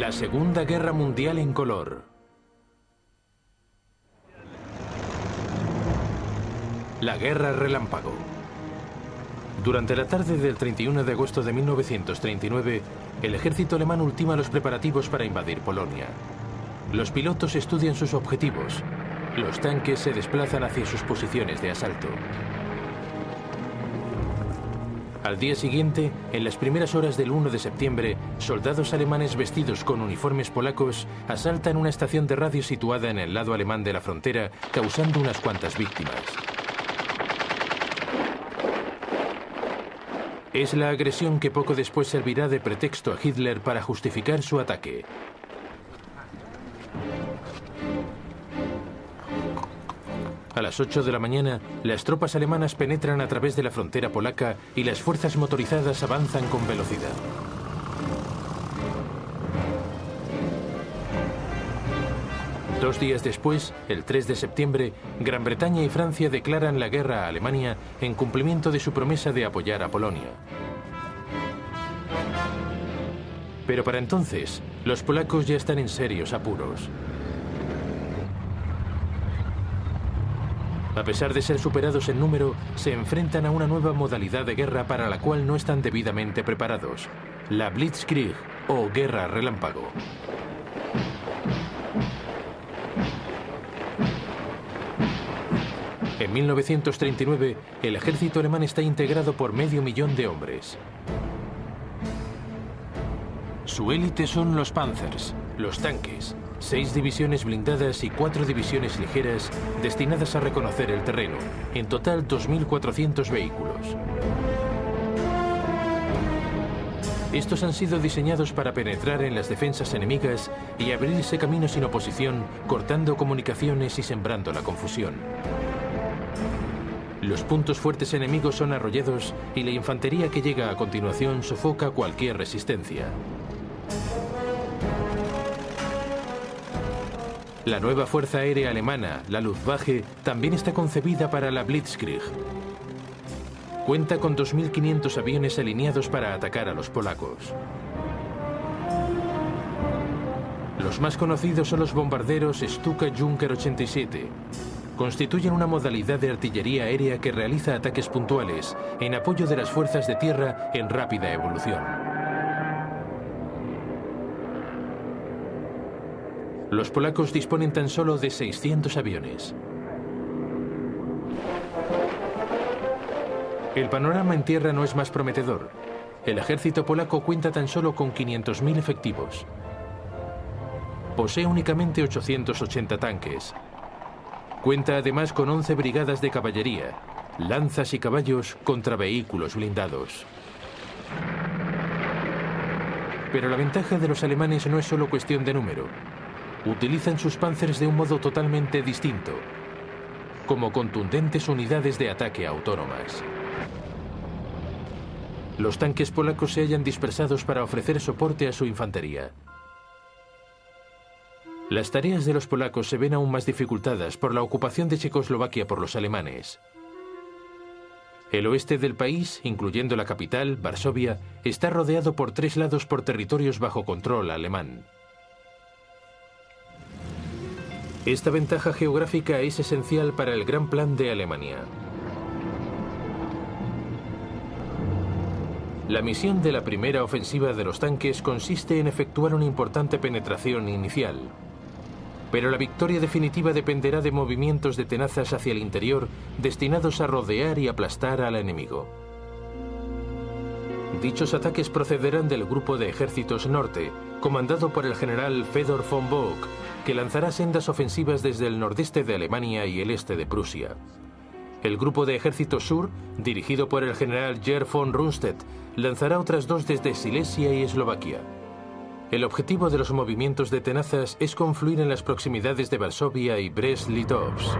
La Segunda Guerra Mundial en color. La Guerra Relámpago. Durante la tarde del 31 de agosto de 1939, el ejército alemán ultima los preparativos para invadir Polonia. Los pilotos estudian sus objetivos. Los tanques se desplazan hacia sus posiciones de asalto. Al día siguiente, en las primeras horas del 1 de septiembre, soldados alemanes vestidos con uniformes polacos asaltan una estación de radio situada en el lado alemán de la frontera, causando unas cuantas víctimas. Es la agresión que poco después servirá de pretexto a Hitler para justificar su ataque. A las 8 de la mañana, las tropas alemanas penetran a través de la frontera polaca y las fuerzas motorizadas avanzan con velocidad. Dos días después, el 3 de septiembre, Gran Bretaña y Francia declaran la guerra a Alemania en cumplimiento de su promesa de apoyar a Polonia. Pero para entonces, los polacos ya están en serios apuros. A pesar de ser superados en número, se enfrentan a una nueva modalidad de guerra para la cual no están debidamente preparados: la Blitzkrieg, o Guerra Relámpago. En 1939, el ejército alemán está integrado por 500.000 de hombres. Su élite son los Panzers, los tanques, 6 divisiones blindadas y 4 divisiones ligeras destinadas a reconocer el terreno. En total, 2.400 vehículos. Estos han sido diseñados para penetrar en las defensas enemigas y abrirse camino sin oposición, cortando comunicaciones y sembrando la confusión. Los puntos fuertes enemigos son arrollados y la infantería que llega a continuación sofoca cualquier resistencia. La nueva fuerza aérea alemana, la Luftwaffe, también está concebida para la Blitzkrieg. Cuenta con 2.500 aviones alineados para atacar a los polacos. Los más conocidos son los bombarderos Stuka Junker 87. Constituyen una modalidad de artillería aérea que realiza ataques puntuales en apoyo de las fuerzas de tierra en rápida evolución. Los polacos disponen tan solo de 600 aviones. El panorama en tierra no es más prometedor. El ejército polaco cuenta tan solo con 500.000 efectivos. Posee únicamente 880 tanques. Cuenta además con 11 brigadas de caballería, lanzas y caballos contra vehículos blindados. Pero la ventaja de los alemanes no es solo cuestión de número. Utilizan sus Panzers de un modo totalmente distinto, como contundentes unidades de ataque autónomas. Los tanques polacos se hallan dispersados para ofrecer soporte a su infantería. Las tareas de los polacos se ven aún más dificultadas por la ocupación de Checoslovaquia por los alemanes. El oeste del país, incluyendo la capital, Varsovia, está rodeado por 3 lados por territorios bajo control alemán. Esta ventaja geográfica es esencial para el gran plan de Alemania. La misión de la primera ofensiva de los tanques consiste en efectuar una importante penetración inicial. Pero la victoria definitiva dependerá de movimientos de tenazas hacia el interior destinados a rodear y aplastar al enemigo. Dichos ataques procederán del Grupo de Ejércitos Norte, comandado por el general Fedor von Bock, que lanzará sendas ofensivas desde el nordeste de Alemania y el este de Prusia. El Grupo de Ejércitos Sur, dirigido por el general Gerd von Rundstedt, lanzará otras 2 desde Silesia y Eslovaquia. El objetivo de los movimientos de tenazas es confluir en las proximidades de Varsovia y Brest-Litovsk.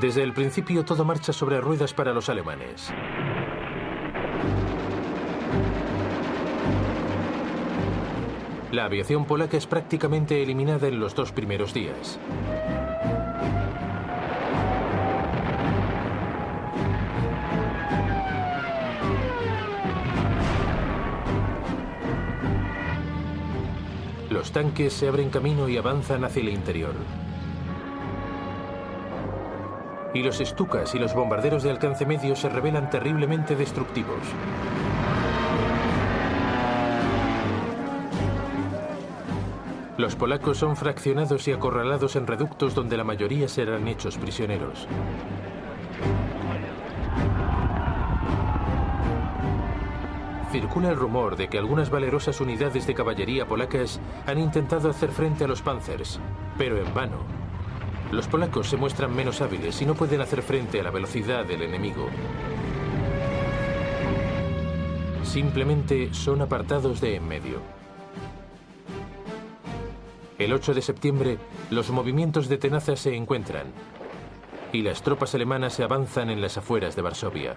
Desde el principio todo marcha sobre ruedas para los alemanes. La aviación polaca es prácticamente eliminada en los 2 primeros días. Los tanques se abren camino y avanzan hacia el interior. Y los Stukas y los bombarderos de alcance medio se revelan terriblemente destructivos. Los polacos son fraccionados y acorralados en reductos donde la mayoría serán hechos prisioneros. Circula el rumor de que algunas valerosas unidades de caballería polacas han intentado hacer frente a los Panzers, pero en vano. Los polacos se muestran menos hábiles y no pueden hacer frente a la velocidad del enemigo. Simplemente son apartados de en medio. El 8 de septiembre, los movimientos de tenaza se encuentran y las tropas alemanas se avanzan en las afueras de Varsovia.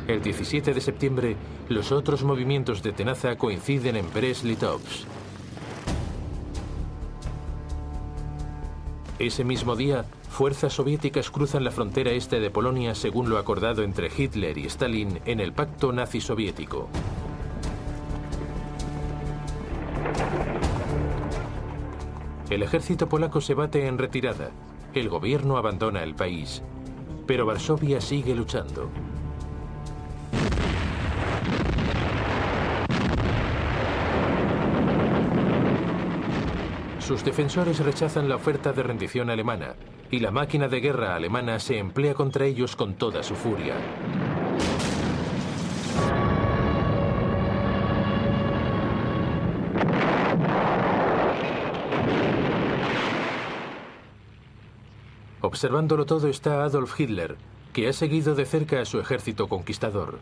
El 17 de septiembre, los otros movimientos de tenaza coinciden en Brest-Litovsk. Ese mismo día, fuerzas soviéticas cruzan la frontera este de Polonia según lo acordado entre Hitler y Stalin en el Pacto Nazi-Soviético. El ejército polaco se bate en retirada. El gobierno abandona el país. Pero Varsovia sigue luchando. Sus defensores rechazan la oferta de rendición alemana, y la máquina de guerra alemana se emplea contra ellos con toda su furia. Observándolo todo está Adolf Hitler, que ha seguido de cerca a su ejército conquistador.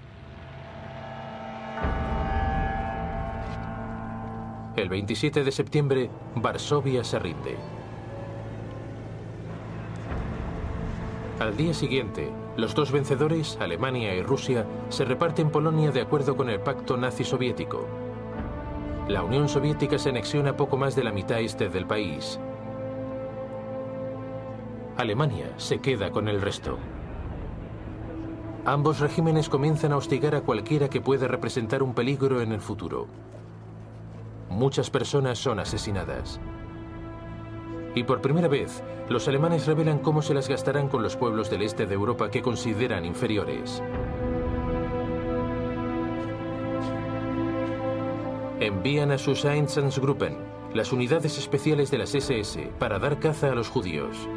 El 27 de septiembre, Varsovia se rinde. Al día siguiente, los dos vencedores, Alemania y Rusia, se reparten Polonia de acuerdo con el pacto nazi-soviético. La Unión Soviética se anexiona poco más de la mitad este del país. Alemania se queda con el resto. Ambos regímenes comienzan a hostigar a cualquiera que pueda representar un peligro en el futuro. Muchas personas son asesinadas. Y por primera vez, los alemanes revelan cómo se las gastarán con los pueblos del este de Europa que consideran inferiores. Envían a sus Einsatzgruppen, las unidades especiales de las SS, para dar caza a los judíos.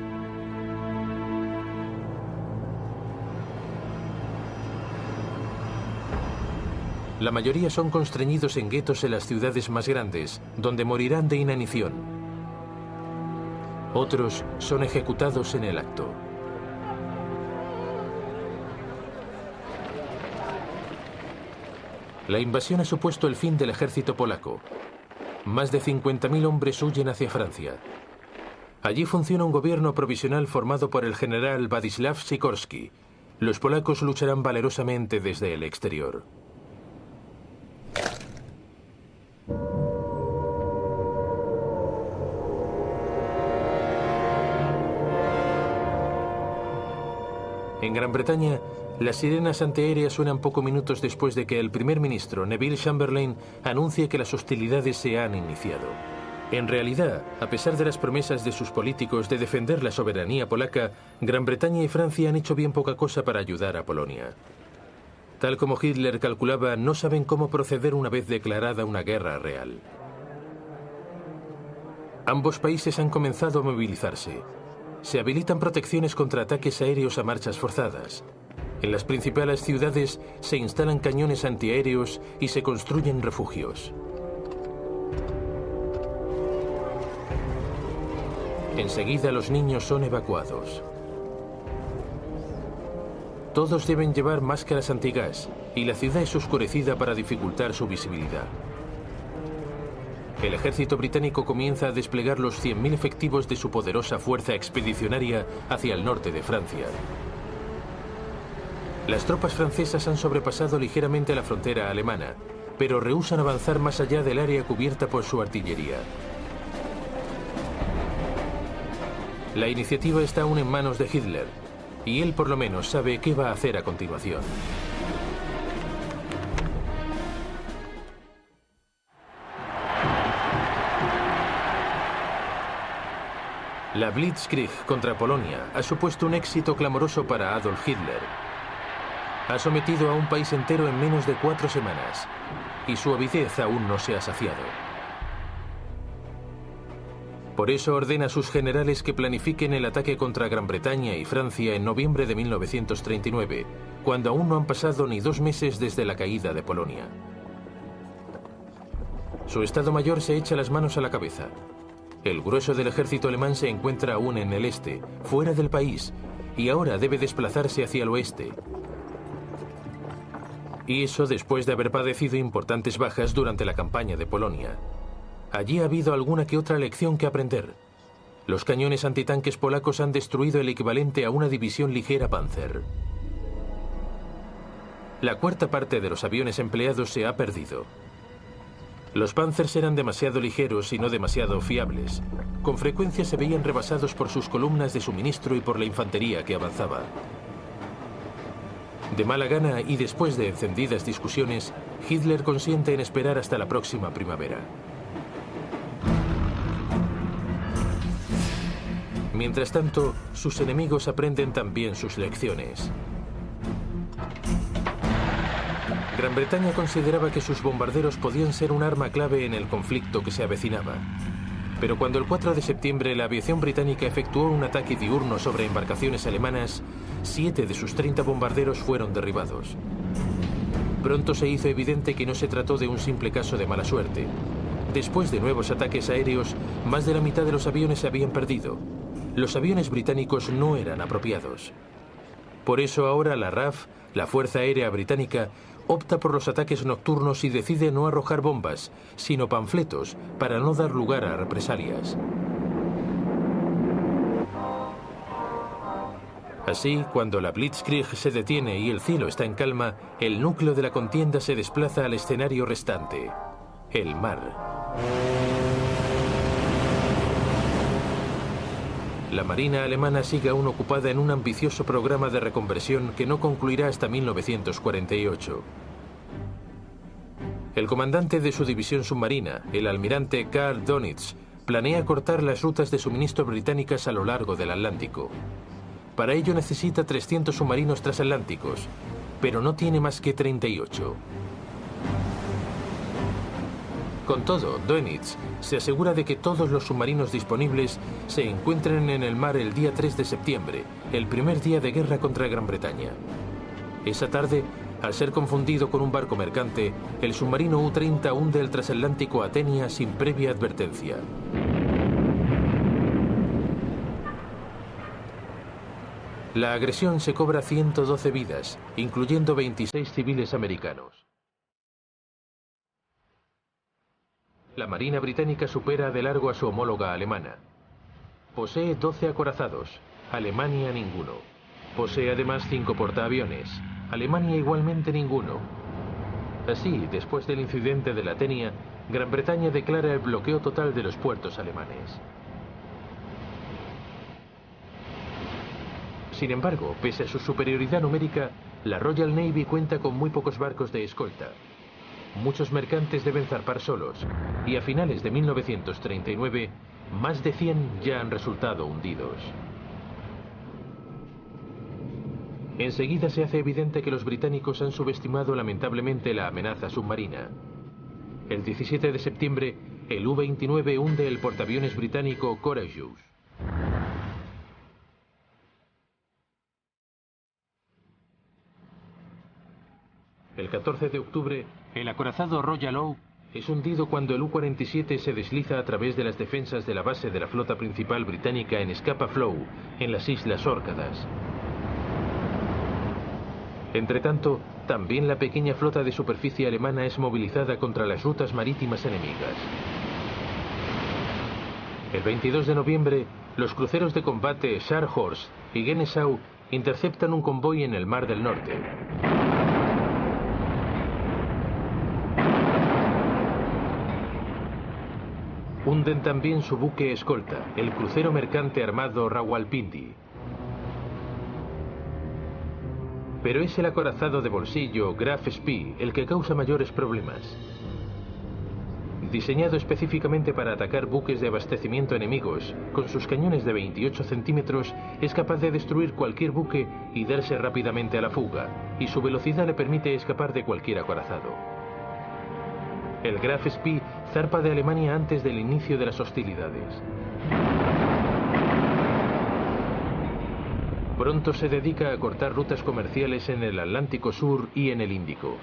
La mayoría son constreñidos en guetos en las ciudades más grandes, donde morirán de inanición. Otros son ejecutados en el acto. La invasión ha supuesto el fin del ejército polaco. Más de 50.000 hombres huyen hacia Francia. Allí funciona un gobierno provisional formado por el general Władysław Sikorski. Los polacos lucharán valerosamente desde el exterior. En Gran Bretaña, las sirenas antiaéreas suenan pocos minutos después de que el primer ministro, Neville Chamberlain, anuncie que las hostilidades se han iniciado. En realidad, a pesar de las promesas de sus políticos de defender la soberanía polaca, Gran Bretaña y Francia han hecho bien poca cosa para ayudar a Polonia. Tal como Hitler calculaba, no saben cómo proceder una vez declarada una guerra real. Ambos países han comenzado a movilizarse. Se habilitan protecciones contra ataques aéreos a marchas forzadas. En las principales ciudades se instalan cañones antiaéreos y se construyen refugios. Enseguida los niños son evacuados. Todos deben llevar máscaras antigas y la ciudad es oscurecida para dificultar su visibilidad. El ejército británico comienza a desplegar los 100.000 efectivos de su poderosa fuerza expedicionaria hacia el norte de Francia. Las tropas francesas han sobrepasado ligeramente la frontera alemana, pero rehúsan avanzar más allá del área cubierta por su artillería. La iniciativa está aún en manos de Hitler, y él por lo menos sabe qué va a hacer a continuación. La Blitzkrieg contra Polonia ha supuesto un éxito clamoroso para Adolf Hitler. Ha sometido a un país entero en menos de 4 semanas y su avidez aún no se ha saciado. Por eso ordena a sus generales que planifiquen el ataque contra Gran Bretaña y Francia en noviembre de 1939, cuando aún no han pasado ni 2 meses desde la caída de Polonia. Su Estado Mayor se echa las manos a la cabeza. El grueso del ejército alemán se encuentra aún en el este, fuera del país, y ahora debe desplazarse hacia el oeste. Y eso después de haber padecido importantes bajas durante la campaña de Polonia. Allí ha habido alguna que otra lección que aprender. Los cañones antitanques polacos han destruido el equivalente a una división ligera Panzer. La cuarta parte de los aviones empleados se ha perdido. Los Panzers eran demasiado ligeros y no demasiado fiables. Con frecuencia se veían rebasados por sus columnas de suministro y por la infantería que avanzaba. De mala gana y después de encendidas discusiones, Hitler consiente en esperar hasta la próxima primavera. Mientras tanto, sus enemigos aprenden también sus lecciones. Gran Bretaña consideraba que sus bombarderos podían ser un arma clave en el conflicto que se avecinaba. Pero cuando el 4 de septiembre la aviación británica efectuó un ataque diurno sobre embarcaciones alemanas, 7 de sus 30 bombarderos fueron derribados. Pronto se hizo evidente que no se trató de un simple caso de mala suerte. Después de nuevos ataques aéreos, más de la mitad de los aviones se habían perdido. Los aviones británicos no eran apropiados. Por eso ahora la RAF, la Fuerza Aérea Británica, opta por los ataques nocturnos y decide no arrojar bombas, sino panfletos, para no dar lugar a represalias. Así, cuando la Blitzkrieg se detiene y el cielo está en calma, el núcleo de la contienda se desplaza al escenario restante, el mar. La Marina alemana sigue aún ocupada en un ambicioso programa de reconversión que no concluirá hasta 1948. El comandante de su división submarina, el almirante Karl Dönitz, planea cortar las rutas de suministro británicas a lo largo del Atlántico. Para ello necesita 300 submarinos transatlánticos, pero no tiene más que 38. Con todo, Dönitz se asegura de que todos los submarinos disponibles se encuentren en el mar el día 3 de septiembre, el primer día de guerra contra Gran Bretaña. Esa tarde, al ser confundido con un barco mercante, el submarino U-30 hunde el transatlántico Athenia sin previa advertencia. La agresión se cobra 112 vidas, incluyendo 26 civiles americanos. La Marina británica supera de largo a su homóloga alemana. Posee 12 acorazados, Alemania ninguno. Posee además 5 portaaviones, Alemania igualmente ninguno. Así, después del incidente de la Athenia, Gran Bretaña declara el bloqueo total de los puertos alemanes. Sin embargo, pese a su superioridad numérica, la Royal Navy cuenta con muy pocos barcos de escolta. Muchos mercantes deben zarpar solos, y a finales de 1939, más de 100 ya han resultado hundidos. Enseguida se hace evidente que los británicos han subestimado lamentablemente la amenaza submarina. El 17 de septiembre, el U-29 hunde el portaaviones británico Courageous. El 14 de octubre, el acorazado Royal Oak es hundido cuando el U-47 se desliza a través de las defensas de la base de la flota principal británica en Scapa Flow, en las Islas Órcadas. Entretanto, también la pequeña flota de superficie alemana es movilizada contra las rutas marítimas enemigas. El 22 de noviembre, los cruceros de combate Scharnhorst y Genesau interceptan un convoy en el Mar del Norte. Hunden también su buque escolta, el crucero mercante armado Rawalpindi. Pero es el acorazado de bolsillo Graf Spee el que causa mayores problemas. Diseñado específicamente para atacar buques de abastecimiento enemigos, con sus cañones de 28 centímetros es capaz de destruir cualquier buque y darse rápidamente a la fuga, y su velocidad le permite escapar de cualquier acorazado. El Graf Spee zarpa de Alemania antes del inicio de las hostilidades. Pronto se dedica a cortar rutas comerciales en el Atlántico Sur y en el Índico.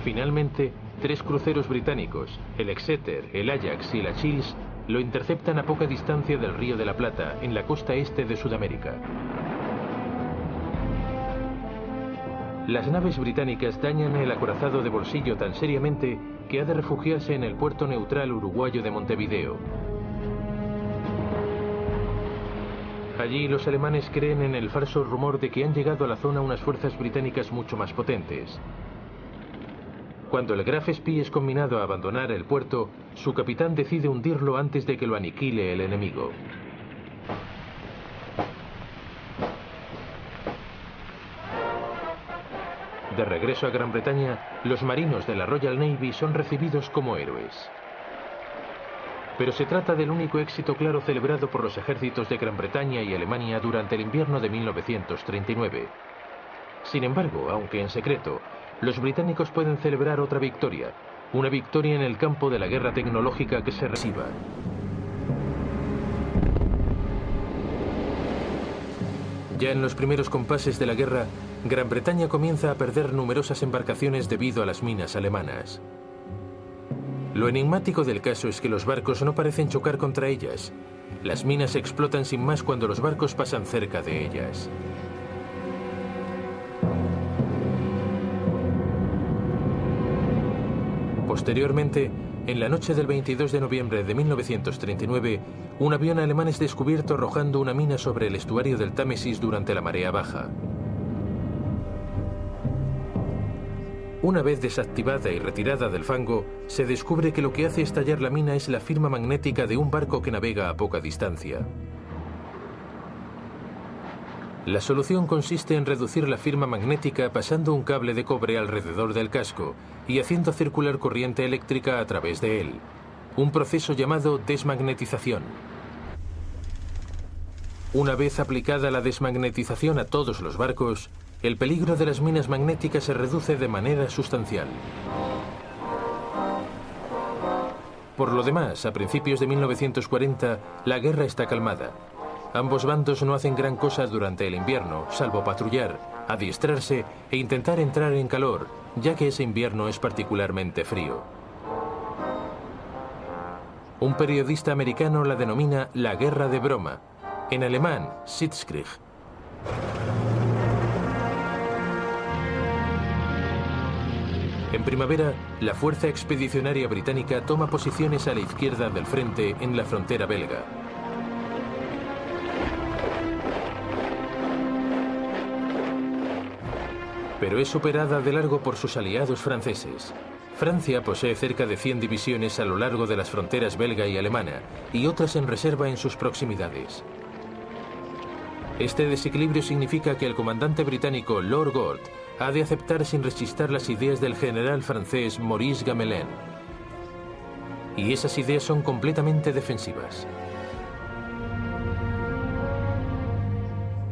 Finalmente, 3 cruceros británicos, el Exeter, el Ajax y la Chills, lo interceptan a poca distancia del Río de la Plata, en la costa este de Sudamérica. Las naves británicas dañan el acorazado de bolsillo tan seriamente que ha de refugiarse en el puerto neutral uruguayo de Montevideo. Allí los alemanes creen en el falso rumor de que han llegado a la zona unas fuerzas británicas mucho más potentes. Cuando el Graf Spee es conminado a abandonar el puerto, su capitán decide hundirlo antes de que lo aniquile el enemigo. De regreso a Gran Bretaña, los marinos de la Royal Navy son recibidos como héroes. Pero se trata del único éxito claro celebrado por los ejércitos de Gran Bretaña y Alemania durante el invierno de 1939. Sin embargo, aunque en secreto, los británicos pueden celebrar otra victoria, una victoria en el campo de la guerra tecnológica que se reciba. Ya en los primeros compases de la guerra, Gran Bretaña comienza a perder numerosas embarcaciones debido a las minas alemanas. Lo enigmático del caso es que los barcos no parecen chocar contra ellas. Las minas explotan sin más cuando los barcos pasan cerca de ellas. Posteriormente, en la noche del 22 de noviembre de 1939, un avión alemán es descubierto arrojando una mina sobre el estuario del Támesis durante la marea baja. Una vez desactivada y retirada del fango, se descubre que lo que hace estallar la mina es la firma magnética de un barco que navega a poca distancia. La solución consiste en reducir la firma magnética pasando un cable de cobre alrededor del casco y haciendo circular corriente eléctrica a través de él, un proceso llamado desmagnetización. Una vez aplicada la desmagnetización a todos los barcos, el peligro de las minas magnéticas se reduce de manera sustancial. Por lo demás, a principios de 1940, la guerra está calmada. Ambos bandos no hacen gran cosa durante el invierno, salvo patrullar, adiestrarse e intentar entrar en calor, ya que ese invierno es particularmente frío. Un periodista americano la denomina la guerra de broma, en alemán, Sitzkrieg. En primavera, la Fuerza Expedicionaria Británica toma posiciones a la izquierda del frente en la frontera belga. Pero es superada de largo por sus aliados franceses. Francia posee cerca de 100 divisiones a lo largo de las fronteras belga y alemana, y otras en reserva en sus proximidades. Este desequilibrio significa que el comandante británico Lord Gort ha de aceptar sin rechistar las ideas del general francés Maurice Gamelin. Y esas ideas son completamente defensivas.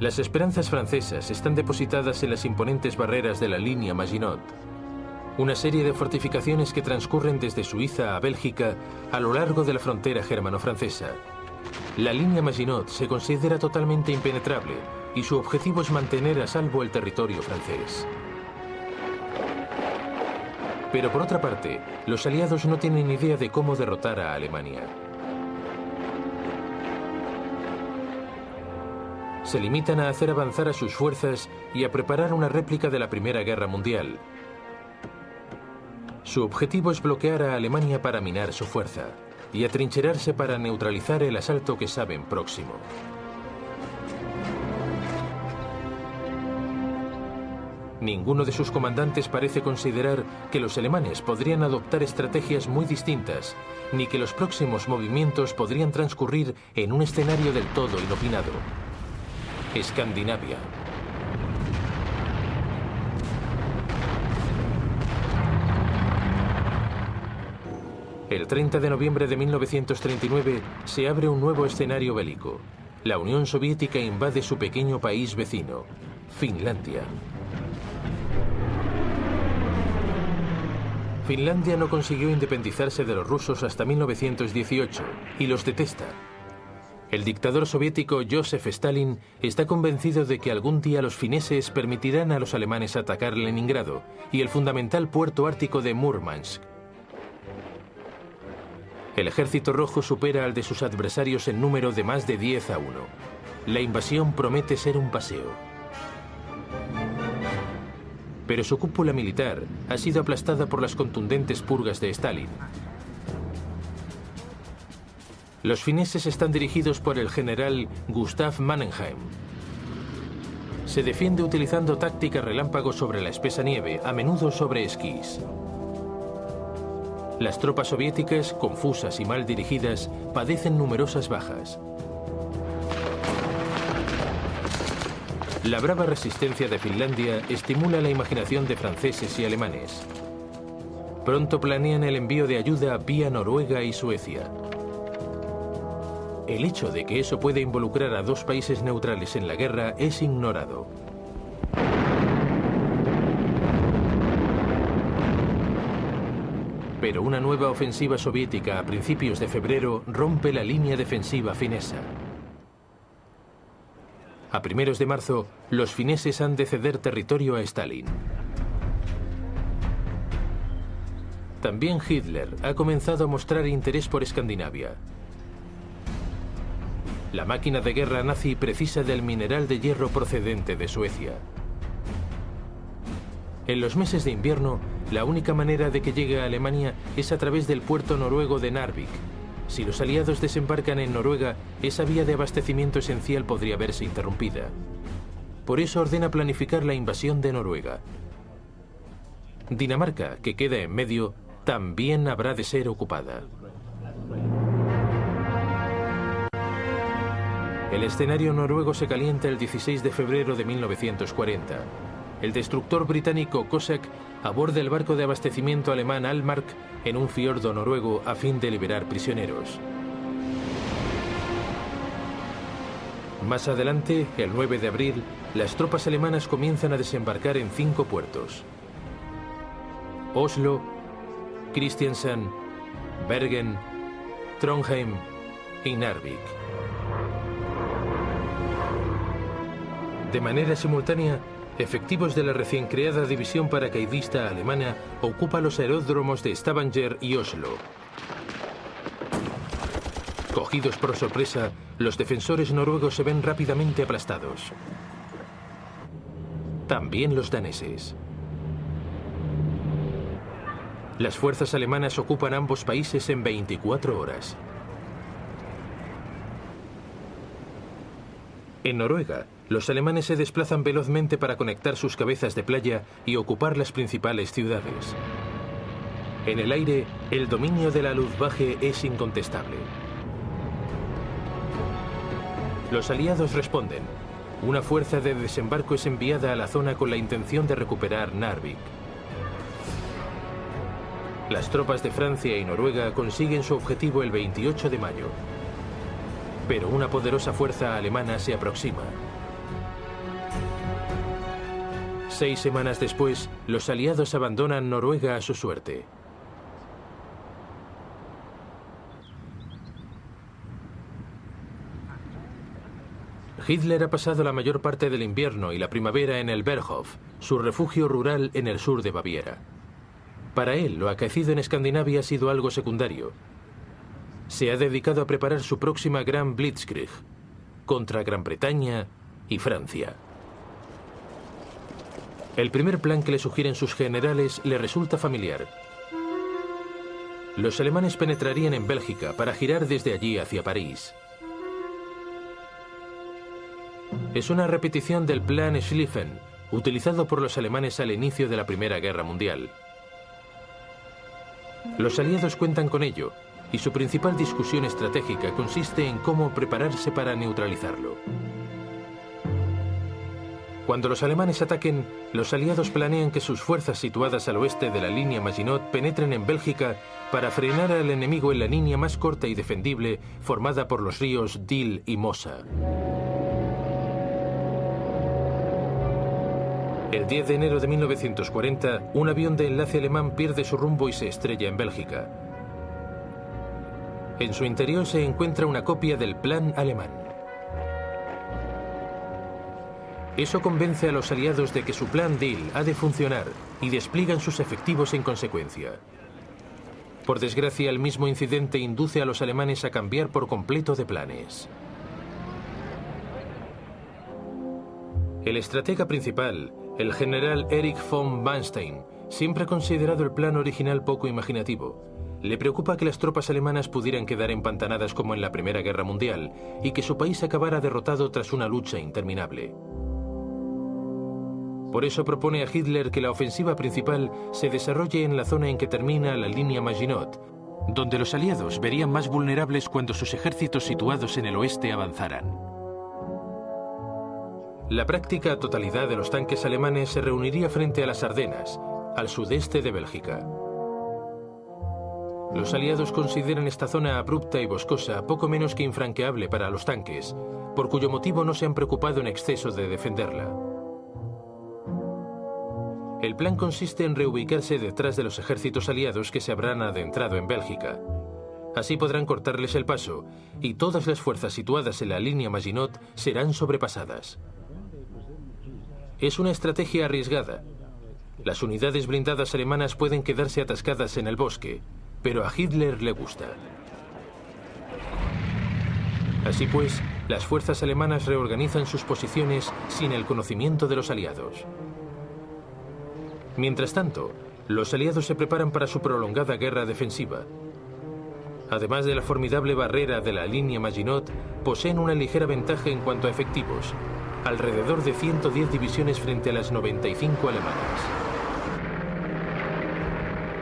Las esperanzas francesas están depositadas en las imponentes barreras de la línea Maginot, una serie de fortificaciones que transcurren desde Suiza a Bélgica a lo largo de la frontera germano-francesa. La línea Maginot se considera totalmente impenetrable y su objetivo es mantener a salvo el territorio francés. Pero por otra parte, los aliados no tienen idea de cómo derrotar a Alemania. Se limitan a hacer avanzar a sus fuerzas y a preparar una réplica de la Primera Guerra Mundial. Su objetivo es bloquear a Alemania para minar su fuerza y atrincherarse para neutralizar el asalto que saben próximo. Ninguno de sus comandantes parece considerar que los alemanes podrían adoptar estrategias muy distintas, ni que los próximos movimientos podrían transcurrir en un escenario del todo inopinado. Escandinavia. El 30 de noviembre de 1939 se abre un nuevo escenario bélico. La Unión Soviética invade su pequeño país vecino, Finlandia. Finlandia no consiguió independizarse de los rusos hasta 1918 y los detesta. El dictador soviético Joseph Stalin está convencido de que algún día los fineses permitirán a los alemanes atacar Leningrado y el fundamental puerto ártico de Múrmansk. El ejército rojo supera al de sus adversarios en número de más de 10-1. La invasión promete ser un paseo. Pero su cúpula militar ha sido aplastada por las contundentes purgas de Stalin. Los fineses están dirigidos por el general Gustav Mannerheim. Se defiende utilizando táctica relámpago sobre la espesa nieve, a menudo sobre esquís. Las tropas soviéticas, confusas y mal dirigidas, padecen numerosas bajas. La brava resistencia de Finlandia estimula la imaginación de franceses y alemanes. Pronto planean el envío de ayuda vía Noruega y Suecia. El hecho de que eso puede involucrar a dos países neutrales en la guerra es ignorado. Pero una nueva ofensiva soviética a principios de febrero rompe la línea defensiva finesa. A primeros de marzo, los fineses han de ceder territorio a Stalin. También Hitler ha comenzado a mostrar interés por Escandinavia. La máquina de guerra nazi precisa del mineral de hierro procedente de Suecia. En los meses de invierno, la única manera de que llegue a Alemania es a través del puerto noruego de Narvik. Si los aliados desembarcan en Noruega, esa vía de abastecimiento esencial podría verse interrumpida. Por eso ordena planificar la invasión de Noruega. Dinamarca, que queda en medio, también habrá de ser ocupada. El escenario noruego se calienta el 16 de febrero de 1940. El destructor británico Cossack aborda el barco de abastecimiento alemán Altmark en un fiordo noruego a fin de liberar prisioneros. Más adelante, el 9 de abril, las tropas alemanas comienzan a desembarcar en 5 puertos: Oslo, Kristiansand, Bergen, Trondheim y Narvik. De manera simultánea, efectivos de la recién creada división paracaidista alemana ocupan los aeródromos de Stavanger y Oslo. Cogidos por sorpresa, los defensores noruegos se ven rápidamente aplastados. También los daneses. Las fuerzas alemanas ocupan ambos países en 24 horas. En Noruega, los alemanes se desplazan velozmente para conectar sus cabezas de playa y ocupar las principales ciudades. En el aire, el dominio de la Luftwaffe es incontestable. Los aliados responden. Una fuerza de desembarco es enviada a la zona con la intención de recuperar Narvik. Las tropas de Francia y Noruega consiguen su objetivo el 28 de mayo. Pero una poderosa fuerza alemana se aproxima. 6 semanas después, los aliados abandonan Noruega a su suerte. Hitler ha pasado la mayor parte del invierno y la primavera en el Berghof, su refugio rural en el sur de Baviera. Para él, lo acaecido en Escandinavia ha sido algo secundario. Se ha dedicado a preparar su próxima gran Blitzkrieg contra Gran Bretaña y Francia. El primer plan que le sugieren sus generales le resulta familiar. Los alemanes penetrarían en Bélgica para girar desde allí hacia París. Es una repetición del plan Schlieffen, utilizado por los alemanes al inicio de la Primera Guerra Mundial. Los aliados cuentan con ello, y su principal discusión estratégica consiste en cómo prepararse para neutralizarlo. Cuando los alemanes ataquen, los aliados planean que sus fuerzas situadas al oeste de la línea Maginot penetren en Bélgica para frenar al enemigo en la línea más corta y defendible formada por los ríos Dil y Mosa. El 10 de enero de 1940, un avión de enlace alemán pierde su rumbo y se estrella en Bélgica. En su interior se encuentra una copia del plan alemán. Eso convence a los aliados de que su plan Dil ha de funcionar y despliegan sus efectivos en consecuencia. Por desgracia, el mismo incidente induce a los alemanes a cambiar por completo de planes. El estratega principal, el general Erich von Manstein, siempre ha considerado el plan original poco imaginativo. Le preocupa que las tropas alemanas pudieran quedar empantanadas como en la Primera Guerra Mundial y que su país acabara derrotado tras una lucha interminable. Por eso propone a Hitler que la ofensiva principal se desarrolle en la zona en que termina la línea Maginot, donde los aliados verían más vulnerables cuando sus ejércitos situados en el oeste avanzaran. La práctica totalidad de los tanques alemanes se reuniría frente a las Ardenas, al sudeste de Bélgica. Los aliados consideran esta zona abrupta y boscosa poco menos que infranqueable para los tanques, por cuyo motivo no se han preocupado en exceso de defenderla. El plan consiste en reubicarse detrás de los ejércitos aliados que se habrán adentrado en Bélgica. Así podrán cortarles el paso y todas las fuerzas situadas en la línea Maginot serán sobrepasadas. Es una estrategia arriesgada. Las unidades blindadas alemanas pueden quedarse atascadas en el bosque, pero a Hitler le gusta. Así pues, las fuerzas alemanas reorganizan sus posiciones sin el conocimiento de los aliados. Mientras tanto, los aliados se preparan para su prolongada guerra defensiva. Además de la formidable barrera de la línea Maginot, poseen una ligera ventaja en cuanto a efectivos, alrededor de 110 divisiones frente a las 95 alemanas.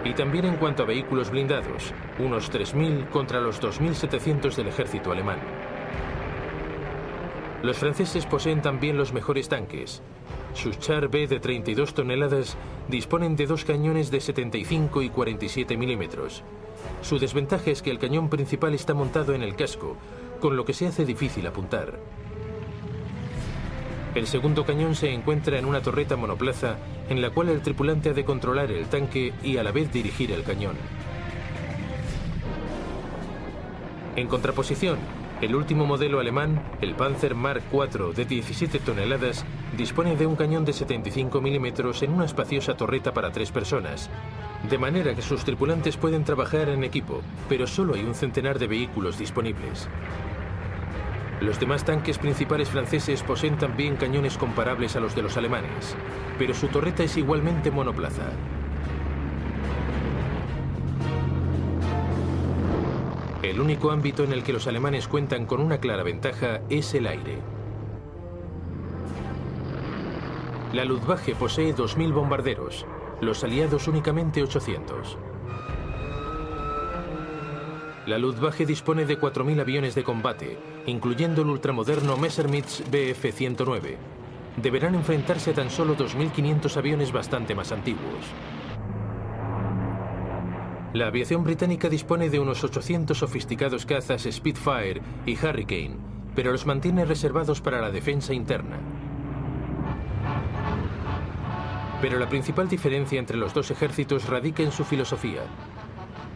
Y también en cuanto a vehículos blindados, unos 3.000 contra los 2.700 del ejército alemán. Los franceses poseen también los mejores tanques. Sus Char B de 32 toneladas disponen de dos cañones de 75 y 47 milímetros. Su desventaja es que el cañón principal está montado en el casco, con lo que se hace difícil apuntar. El segundo cañón se encuentra en una torreta monoplaza en la cual el tripulante ha de controlar el tanque y a la vez dirigir el cañón. En contraposición, el último modelo alemán, el Panzer Mark IV de 17 toneladas, dispone de un cañón de 75 milímetros en una espaciosa torreta para 3 personas, de manera que sus tripulantes pueden trabajar en equipo, pero solo hay un centenar de vehículos disponibles. Los demás tanques principales franceses poseen también cañones comparables a los de los alemanes, pero su torreta es igualmente monoplaza. El único ámbito en el que los alemanes cuentan con una clara ventaja es el aire. La Luftwaffe posee 2.000 bombarderos, los aliados únicamente 800. La Luftwaffe dispone de 4.000 aviones de combate, incluyendo el ultramoderno Messerschmitt Bf-109. Deberán enfrentarse a tan solo 2.500 aviones bastante más antiguos. La aviación británica dispone de unos 800 sofisticados cazas Spitfire y Hurricane, pero los mantiene reservados para la defensa interna. Pero la principal diferencia entre los dos ejércitos radica en su filosofía.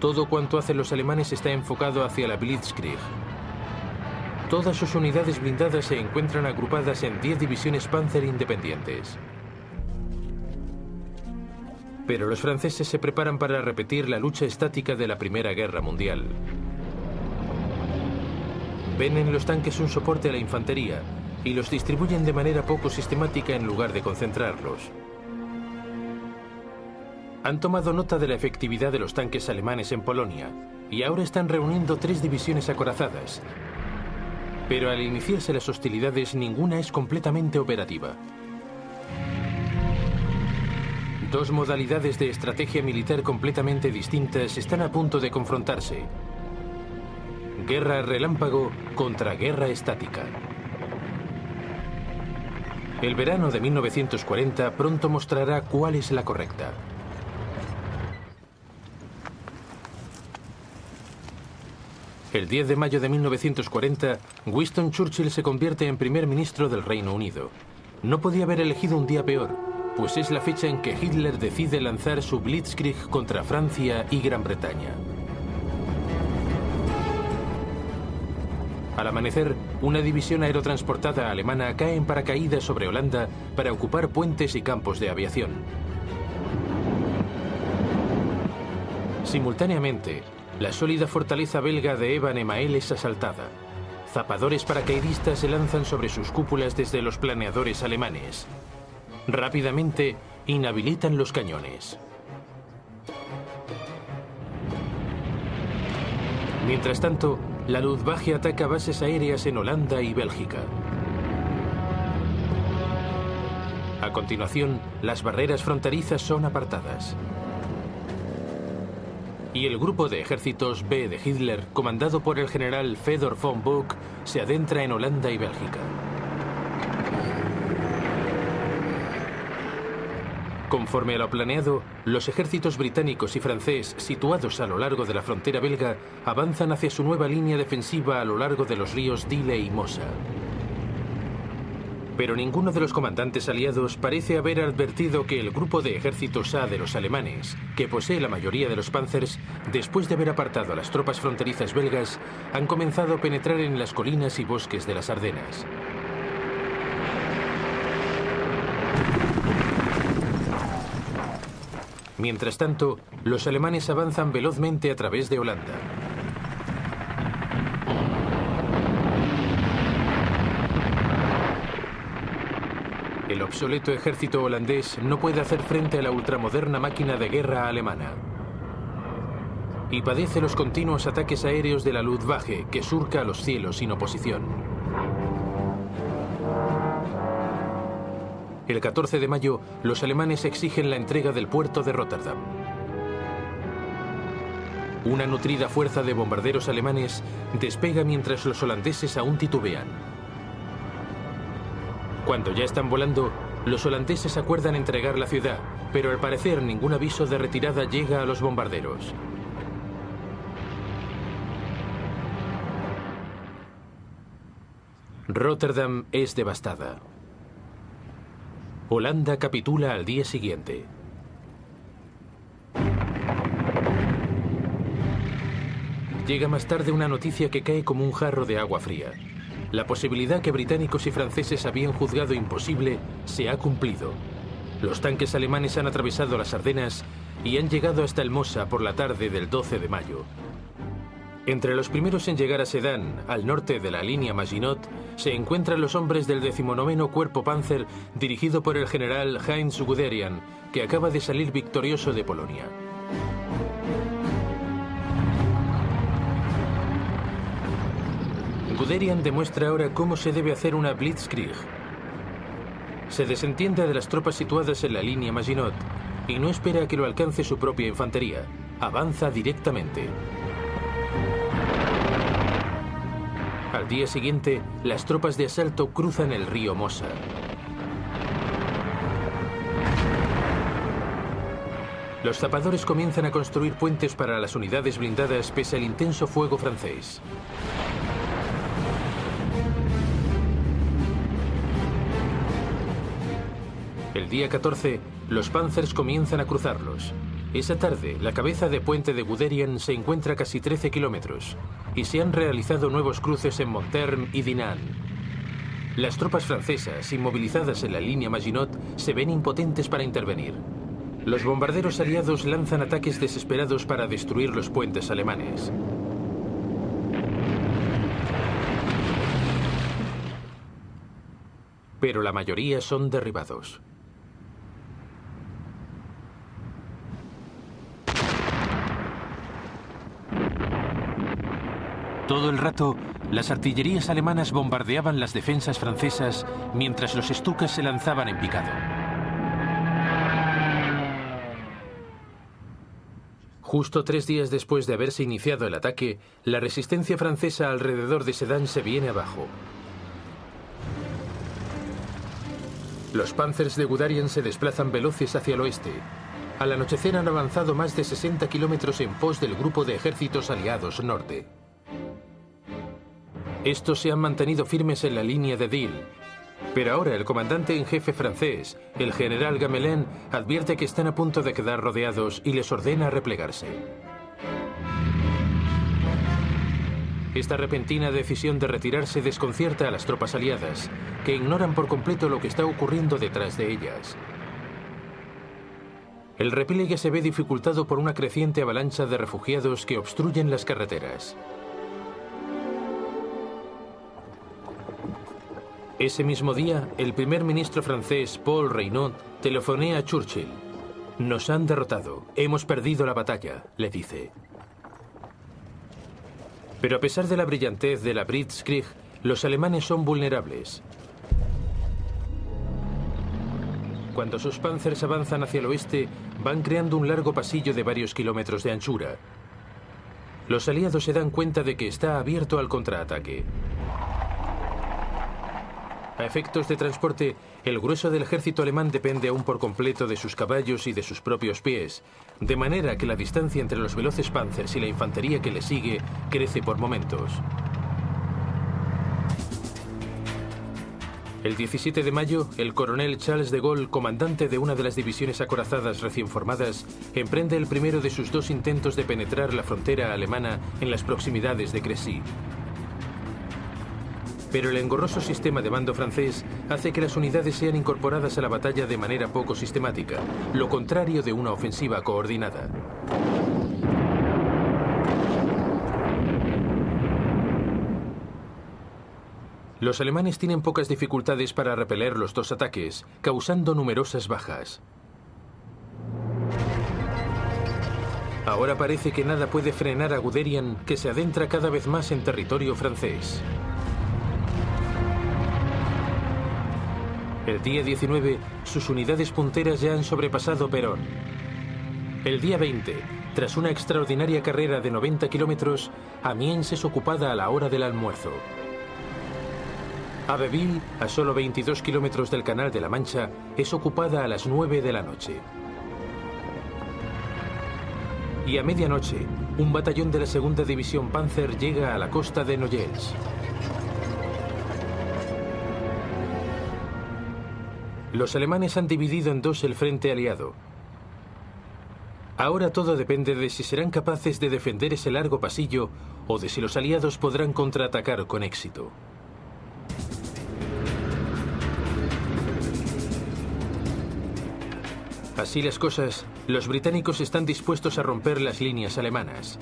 Todo cuanto hacen los alemanes está enfocado hacia la Blitzkrieg. Todas sus unidades blindadas se encuentran agrupadas en 10 divisiones Panzer independientes. Pero los franceses se preparan para repetir la lucha estática de la Primera Guerra Mundial. Ven en los tanques un soporte a la infantería y los distribuyen de manera poco sistemática en lugar de concentrarlos. Han tomado nota de la efectividad de los tanques alemanes en Polonia y ahora están reuniendo 3 divisiones acorazadas. Pero al iniciarse las hostilidades, ninguna es completamente operativa. Dos modalidades de estrategia militar completamente distintas están a punto de confrontarse. Guerra relámpago contra guerra estática. El verano de 1940 pronto mostrará cuál es la correcta. El 10 de mayo de 1940, Winston Churchill se convierte en primer ministro del Reino Unido. No podía haber elegido un día peor, pues es la fecha en que Hitler decide lanzar su Blitzkrieg contra Francia y Gran Bretaña. Al amanecer, una división aerotransportada alemana cae en paracaídas sobre Holanda para ocupar puentes y campos de aviación. Simultáneamente, la sólida fortaleza belga de Eban-Emael es asaltada. Zapadores paracaidistas se lanzan sobre sus cúpulas desde los planeadores alemanes. Rápidamente, inhabilitan los cañones. Mientras tanto, la Luftwaffe ataca bases aéreas en Holanda y Bélgica. A continuación, las barreras fronterizas son apartadas. Y el grupo de ejércitos B de Hitler, comandado por el general Fedor von Bock, se adentra en Holanda y Bélgica. Conforme a lo planeado, los ejércitos británicos y francés situados a lo largo de la frontera belga avanzan hacia su nueva línea defensiva a lo largo de los ríos Dyle y Mosa. Pero ninguno de los comandantes aliados parece haber advertido que el grupo de ejércitos A de los alemanes, que posee la mayoría de los Panzers, después de haber apartado a las tropas fronterizas belgas, han comenzado a penetrar en las colinas y bosques de las Ardenas. Mientras tanto, los alemanes avanzan velozmente a través de Holanda. El obsoleto ejército holandés no puede hacer frente a la ultramoderna máquina de guerra alemana y padece los continuos ataques aéreos de la Luftwaffe, que surca los cielos sin oposición. El 14 de mayo, los alemanes exigen la entrega del puerto de Rotterdam. Una nutrida fuerza de bombarderos alemanes despega mientras los holandeses aún titubean. Cuando ya están volando, los holandeses acuerdan entregar la ciudad, pero al parecer ningún aviso de retirada llega a los bombarderos. Rotterdam es devastada. Holanda capitula al día siguiente. Llega más tarde una noticia que cae como un jarro de agua fría. La posibilidad que británicos y franceses habían juzgado imposible se ha cumplido. Los tanques alemanes han atravesado las Ardenas y han llegado hasta el Mosa por la tarde del 12 de mayo. Entre los primeros en llegar a Sedan, al norte de la línea Maginot, se encuentran los hombres del 19º Cuerpo Panzer, dirigido por el general Heinz Guderian, que acaba de salir victorioso de Polonia. Guderian demuestra ahora cómo se debe hacer una Blitzkrieg. Se desentiende de las tropas situadas en la línea Maginot y no espera a que lo alcance su propia infantería. Avanza directamente. Al día siguiente, las tropas de asalto cruzan el río Mosa. Los zapadores comienzan a construir puentes para las unidades blindadas pese al intenso fuego francés. El día 14, los Panzers comienzan a cruzarlos. Esa tarde, la cabeza de puente de Guderian se encuentra a casi 13 kilómetros y se han realizado nuevos cruces en Montherm y Dinant. Las tropas francesas, inmovilizadas en la línea Maginot, se ven impotentes para intervenir. Los bombarderos aliados lanzan ataques desesperados para destruir los puentes alemanes. Pero la mayoría son derribados. Todo el rato, las artillerías alemanas bombardeaban las defensas francesas mientras los Stukas se lanzaban en picado. Justo 3 días después de haberse iniciado el ataque, la resistencia francesa alrededor de Sedan se viene abajo. Los Panzers de Guderian se desplazan veloces hacia el oeste. Al anochecer han avanzado más de 60 kilómetros en pos del grupo de ejércitos aliados norte. Estos se han mantenido firmes en la línea de Dille, pero ahora el comandante en jefe francés, el general Gamelin, advierte que están a punto de quedar rodeados y les ordena replegarse. Esta repentina decisión de retirarse desconcierta a las tropas aliadas, que ignoran por completo lo que está ocurriendo detrás de ellas. El repliegue se ve dificultado por una creciente avalancha de refugiados que obstruyen las carreteras. Ese mismo día, el primer ministro francés, Paul Reynaud, telefonea a Churchill. «Nos han derrotado. Hemos perdido la batalla», le dice. Pero a pesar de la brillantez de la Blitzkrieg, los alemanes son vulnerables. Cuando sus panzers avanzan hacia el oeste, van creando un largo pasillo de varios kilómetros de anchura. Los aliados se dan cuenta de que está abierto al contraataque. A efectos de transporte, el grueso del ejército alemán depende aún por completo de sus caballos y de sus propios pies, de manera que la distancia entre los veloces panzers y la infantería que les sigue crece por momentos. El 17 de mayo, el coronel Charles de Gaulle, comandante de una de las divisiones acorazadas recién formadas, emprende el primero de sus 2 intentos de penetrar la frontera alemana en las proximidades de Crécy. Pero el engorroso sistema de mando francés hace que las unidades sean incorporadas a la batalla de manera poco sistemática, lo contrario de una ofensiva coordinada. Los alemanes tienen pocas dificultades para repeler los 2 ataques, causando numerosas bajas. Ahora parece que nada puede frenar a Guderian, que se adentra cada vez más en territorio francés. El día 19, sus unidades punteras ya han sobrepasado Peronne. El día 20, tras una extraordinaria carrera de 90 kilómetros, Amiens es ocupada a la hora del almuerzo. Abbeville, a solo 22 kilómetros del Canal de la Mancha, es ocupada a las 9 de la noche. Y a medianoche, un batallón de la 2ª División Panzer llega a la costa de Noyelles. Los alemanes han dividido en 2 el frente aliado. Ahora todo depende de si serán capaces de defender ese largo pasillo o de si los aliados podrán contraatacar con éxito. Así las cosas, los británicos están dispuestos a romper las líneas alemanas.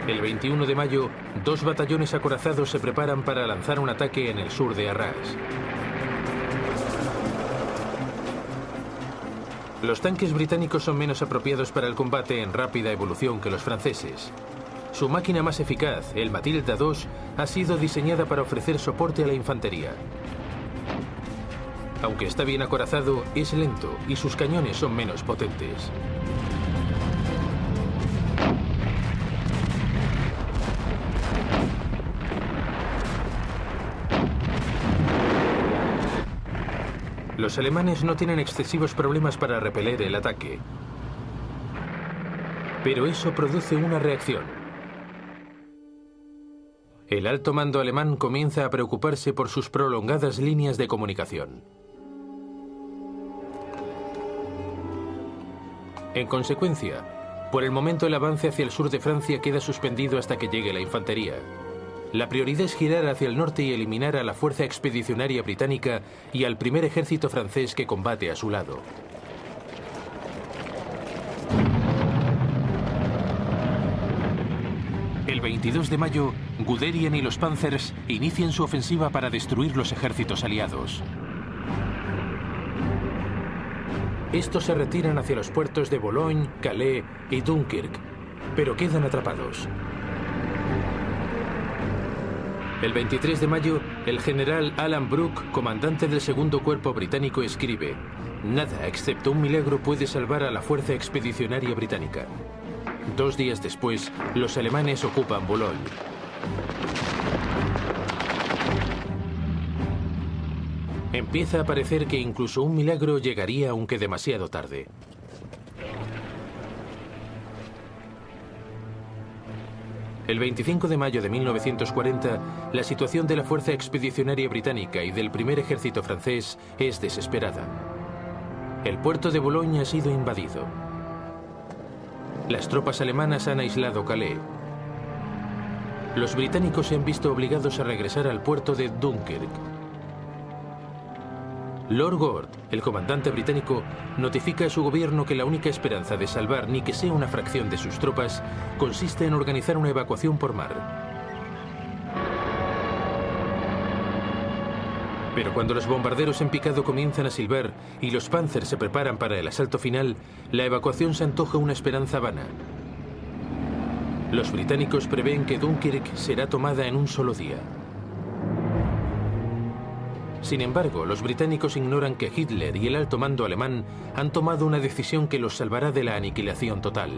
El 21 de mayo, 2 batallones acorazados se preparan para lanzar un ataque en el sur de Arras. Los tanques británicos son menos apropiados para el combate en rápida evolución que los franceses. Su máquina más eficaz, el Matilda II, ha sido diseñada para ofrecer soporte a la infantería. Aunque está bien acorazado, es lento y sus cañones son menos potentes. Los alemanes no tienen excesivos problemas para repeler el ataque. Pero eso produce una reacción. El alto mando alemán comienza a preocuparse por sus prolongadas líneas de comunicación. En consecuencia, por el momento el avance hacia el sur de Francia queda suspendido hasta que llegue la infantería. La prioridad es girar hacia el norte y eliminar a la fuerza expedicionaria británica y al primer ejército francés que combate a su lado. El 22 de mayo, Guderian y los Panzers inician su ofensiva para destruir los ejércitos aliados. Estos se retiran hacia los puertos de Boulogne, Calais y Dunkirk, pero quedan atrapados. El 23 de mayo, el general Alan Brooke, comandante del 2º Cuerpo Británico, escribe: «Nada excepto un milagro puede salvar a la fuerza expedicionaria británica». 2 días después, los alemanes ocupan Boulogne. Empieza a parecer que incluso un milagro llegaría aunque demasiado tarde. El 25 de mayo de 1940, la situación de la Fuerza Expedicionaria Británica y del primer ejército francés es desesperada. El puerto de Boulogne ha sido invadido. Las tropas alemanas han aislado Calais. Los británicos se han visto obligados a regresar al puerto de Dunkirk. Lord Gord, el comandante británico, notifica a su gobierno que la única esperanza de salvar ni que sea una fracción de sus tropas consiste en organizar una evacuación por mar. Pero cuando los bombarderos en picado comienzan a silbar y los Panzers se preparan para el asalto final, la evacuación se antoja una esperanza vana. Los británicos prevén que Dunkirk será tomada en un solo día. Sin embargo, los británicos ignoran que Hitler y el alto mando alemán han tomado una decisión que los salvará de la aniquilación total.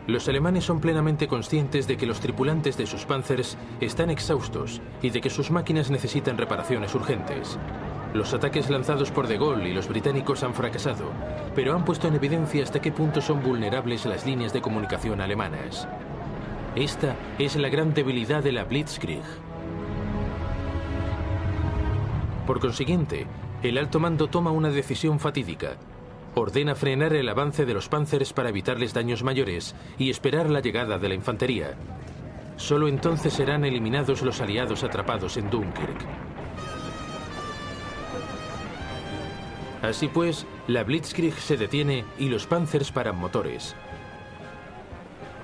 Los alemanes son plenamente conscientes de que los tripulantes de sus Panzers están exhaustos y de que sus máquinas necesitan reparaciones urgentes. Los ataques lanzados por De Gaulle y los británicos han fracasado, pero han puesto en evidencia hasta qué punto son vulnerables las líneas de comunicación alemanas. Esta es la gran debilidad de la Blitzkrieg. Por consiguiente, el alto mando toma una decisión fatídica. Ordena frenar el avance de los Panzers para evitarles daños mayores y esperar la llegada de la infantería. Solo entonces serán eliminados los aliados atrapados en Dunkirk. Así pues, la Blitzkrieg se detiene y los Panzers paran motores.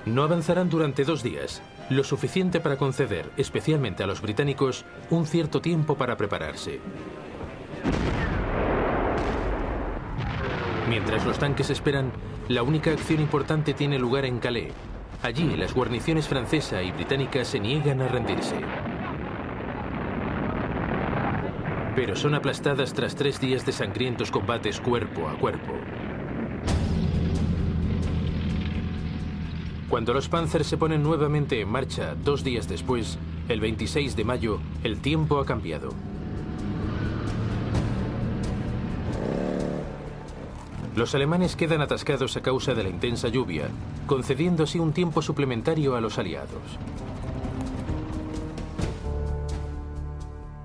No avanzarán durante 2 días, lo suficiente para conceder, especialmente a los británicos, un cierto tiempo para prepararse. Mientras los tanques esperan, la única acción importante tiene lugar en Calais. Allí, las guarniciones francesa y británica se niegan a rendirse. Pero son aplastadas tras 3 días de sangrientos combates cuerpo a cuerpo. Cuando los Panzers se ponen nuevamente en marcha 2 días después, el 26 de mayo, el tiempo ha cambiado. Los alemanes quedan atascados a causa de la intensa lluvia, concediendo así un tiempo suplementario a los aliados.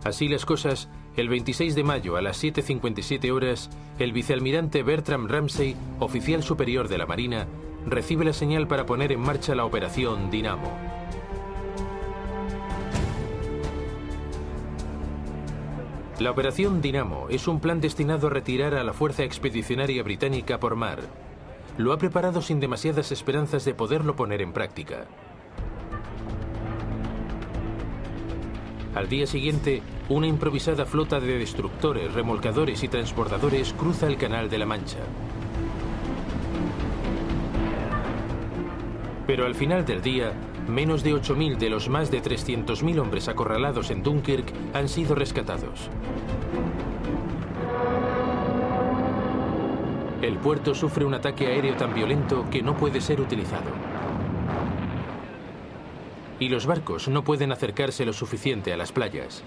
Así las cosas, el 26 de mayo a las 7:57 horas, el vicealmirante Bertram Ramsay, oficial superior de la Marina, recibe la señal para poner en marcha la operación Dinamo. La operación Dinamo es un plan destinado a retirar a la Fuerza Expedicionaria Británica por mar. Lo ha preparado sin demasiadas esperanzas de poderlo poner en práctica. Al día siguiente, una improvisada flota de destructores, remolcadores y transportadores cruza el Canal de la Mancha. Pero al final del día, menos de 8.000 de los más de 300.000 hombres acorralados en Dunkirk han sido rescatados. El puerto sufre un ataque aéreo tan violento que no puede ser utilizado. Y los barcos no pueden acercarse lo suficiente a las playas.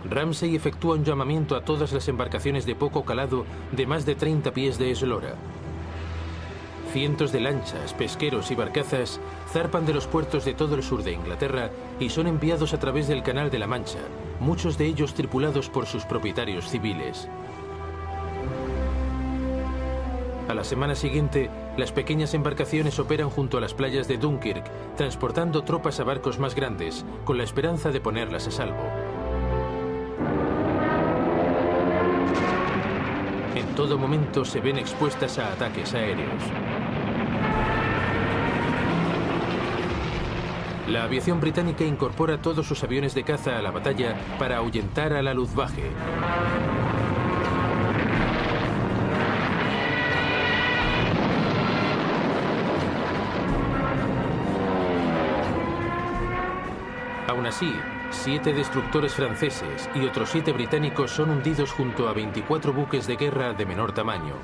Ramsay efectúa un llamamiento a todas las embarcaciones de poco calado de más de 30 pies de eslora. Cientos de lanchas, pesqueros y barcazas zarpan de los puertos de todo el sur de Inglaterra y son enviados a través del Canal de la Mancha, muchos de ellos tripulados por sus propietarios civiles. A la semana siguiente, las pequeñas embarcaciones operan junto a las playas de Dunkirk, transportando tropas a barcos más grandes, con la esperanza de ponerlas a salvo. En todo momento se ven expuestas a ataques aéreos. La aviación británica incorpora todos sus aviones de caza a la batalla para ahuyentar a la Luftwaffe. Aún así, 7 destructores franceses y otros 7 británicos son hundidos junto a 24 buques de guerra de menor tamaño.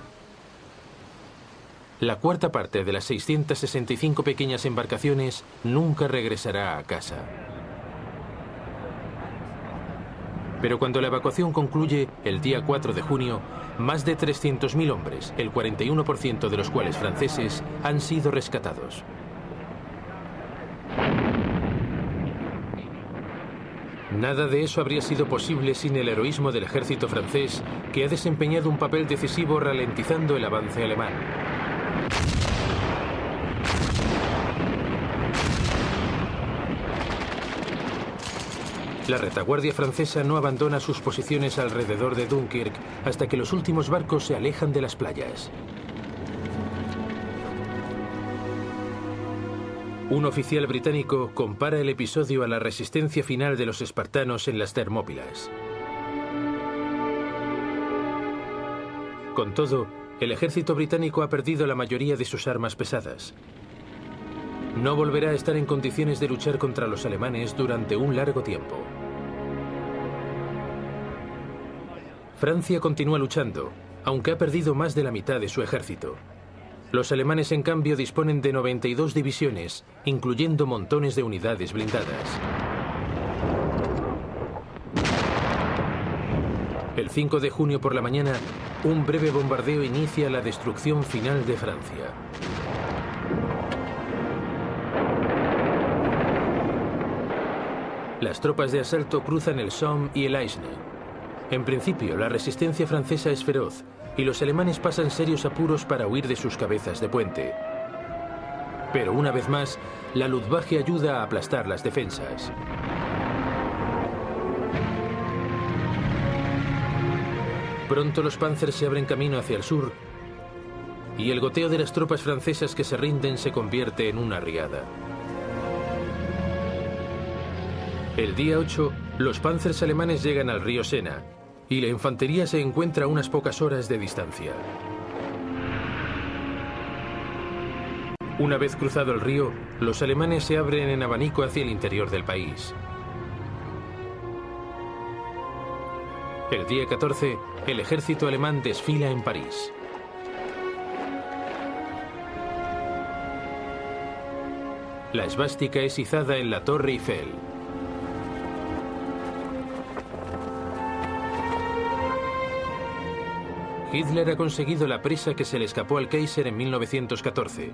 la cuarta parte de las 665 pequeñas embarcaciones nunca regresará a casa. Pero cuando la evacuación concluye el día 4 de junio, más de 300.000 hombres, el 41% de los cuales franceses, han sido rescatados. Nada de eso habría sido posible sin el heroísmo del ejército francés, que ha desempeñado un papel decisivo ralentizando el avance alemán. La retaguardia francesa no abandona sus posiciones alrededor de Dunkirk hasta que los últimos barcos se alejan de las playas. Un oficial británico compara el episodio a la resistencia final de los espartanos en las Termópilas. Con todo, el ejército británico ha perdido la mayoría de sus armas pesadas. No volverá a estar en condiciones de luchar contra los alemanes durante un largo tiempo. Francia continúa luchando, aunque ha perdido más de la mitad de su ejército. Los alemanes, en cambio, disponen de 92 divisiones, incluyendo montones de unidades blindadas. El 5 de junio por la mañana, un breve bombardeo inicia la destrucción final de Francia. Las tropas de asalto cruzan el Somme y el Aisne. En principio, la resistencia francesa es feroz, y los alemanes pasan serios apuros para huir de sus cabezas de puente. Pero una vez más, la Luftwaffe ayuda a aplastar las defensas. Pronto los Panzers se abren camino hacia el sur, y el goteo de las tropas francesas que se rinden se convierte en una riada. El día 8, los Panzers alemanes llegan al río Sena, y la infantería se encuentra a unas pocas horas de distancia. Una vez cruzado el río, los alemanes se abren en abanico hacia el interior del país. El día 14, el ejército alemán desfila en París. La esvástica es izada en la Torre Eiffel. Hitler ha conseguido la presa que se le escapó al Kaiser en 1914.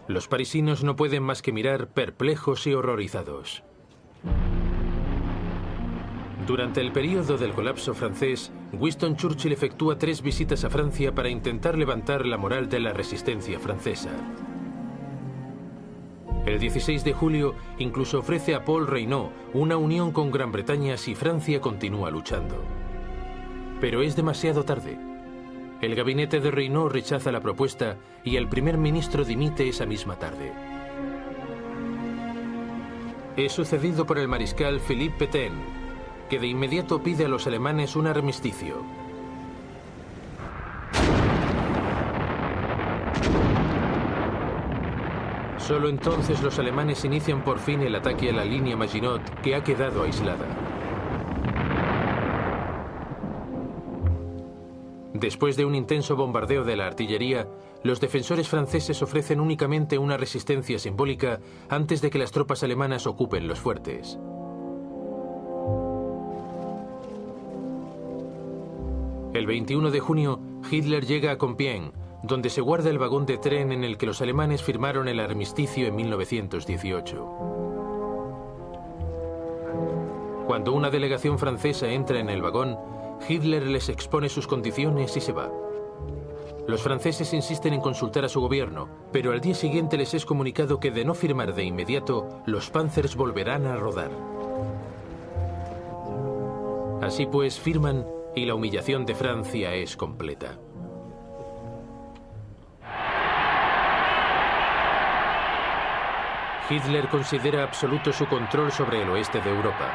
Los parisinos no pueden más que mirar perplejos y horrorizados. Durante el período del colapso francés, Winston Churchill efectúa 3 visitas a Francia para intentar levantar la moral de la resistencia francesa. El 16 de julio incluso ofrece a Paul Reynaud una unión con Gran Bretaña si Francia continúa luchando. Pero es demasiado tarde. El gabinete de Reynaud rechaza la propuesta y el primer ministro dimite esa misma tarde. Es sucedido por el mariscal Philippe Pétain, que de inmediato pide a los alemanes un armisticio. Solo entonces los alemanes inician por fin el ataque a la línea Maginot, que ha quedado aislada. Después de un intenso bombardeo de la artillería, los defensores franceses ofrecen únicamente una resistencia simbólica antes de que las tropas alemanas ocupen los fuertes. El 21 de junio, Hitler llega a Compiègne, donde se guarda el vagón de tren en el que los alemanes firmaron el armisticio en 1918. Cuando una delegación francesa entra en el vagón, Hitler les expone sus condiciones y se va. Los franceses insisten en consultar a su gobierno, pero al día siguiente les es comunicado que de no firmar de inmediato, los Panzers volverán a rodar. Así pues, firman y la humillación de Francia es completa. Hitler considera absoluto su control sobre el oeste de Europa.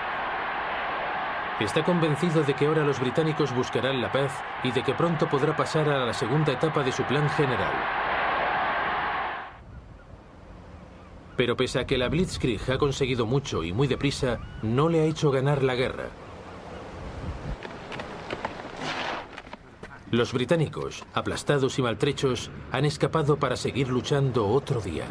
Está convencido de que ahora los británicos buscarán la paz y de que pronto podrá pasar a la segunda etapa de su plan general. Pero pese a que la Blitzkrieg ha conseguido mucho y muy deprisa, no le ha hecho ganar la guerra. Los británicos, aplastados y maltrechos, han escapado para seguir luchando otro día.